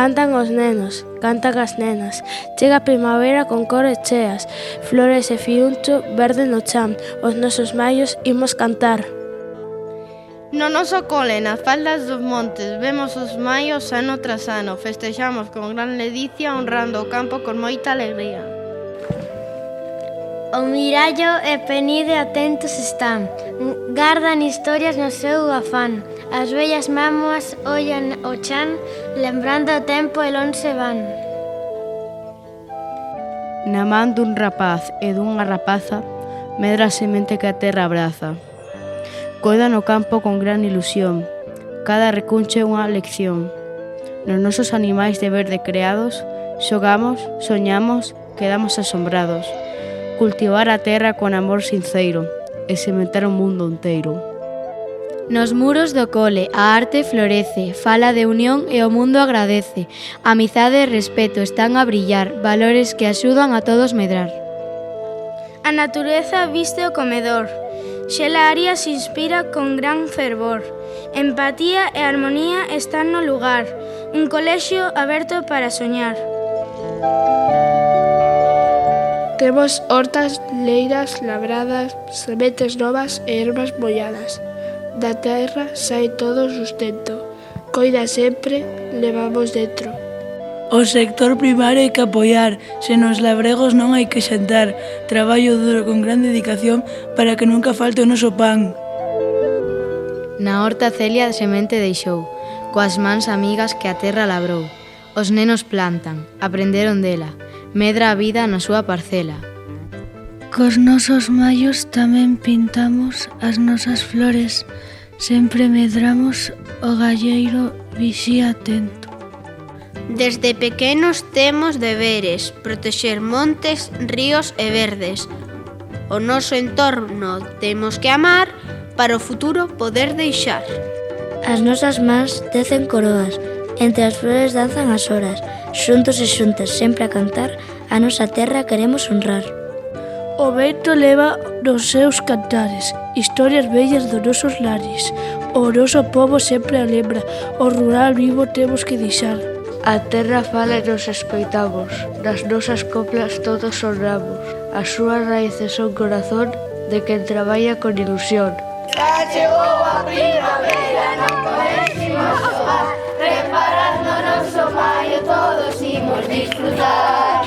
Cantan os nenos, cantan as nenas. Chega a primavera con cores cheas, flores e fiuncho verde no chan. Os nosos maios imos cantar. No noso cole, nas faldas dos montes, vemos os maios ano tras ano. Festexamos con gran ledicia, honrando o campo con moita alegría. O mirallo e Penide atentos están, gardan historias no seu afán. As vellas mámoas ollan o chan, lembrando o tempo e lonxe van. Na man dun rapaz e dunha rapaza, medra a semente que a terra abraza. Coida no campo con gran ilusión, cada recunche unha lección. Nos nosos animais de verde creados, xogamos, soñamos, quedamos asombrados. Cultivar a terra con amor sinceiro e sementar o mundo inteiro. Nos muros do cole a arte florece, fala de unión e o mundo agradece. Amizade e respeto están a brillar, valores que axudan a todos medrar. A natureza viste o comedor, xela aria se inspira con gran fervor. Empatía e armonía están no lugar, un colexio aberto para soñar. Temos hortas, leiras labradas, sementes novas e ervas molladas. Da terra sai todo o sustento. Coida sempre, levamos dentro. O sector primario hai que apoiar, sen os labregos non hai que xantar. Traballo duro con gran dedicación para que nunca falte o noso pan. Na horta Celia semente deixou, coas mans amigas que a terra labrou. Os nenos plantan, aprenderon dela, medra a vida na súa parcela. Cos nosos maios tamén pintamos as nosas flores, sempre medramos o galleiro vixía atento. Desde pequenos temos deberes, protexer montes, ríos e verdes. O noso entorno temos que amar para o futuro poder deixar. As nosas mans tecen coroas, entre as flores danzan as horas. Xuntos e xuntas, sempre a cantar, a nosa terra queremos honrar. O vento leva nos seus cantares historias bellas dos nosos lares. O noso pobo sempre a lembra, o rural vivo temos que deixar. A terra fala e nos escoitamos, nas nosas coplas todos honramos. As súas raíces son corazón de quen traballa con ilusión. Xa chegou a primavera, non podemos xogar, preparando o noso maio, todos imos disfrutar.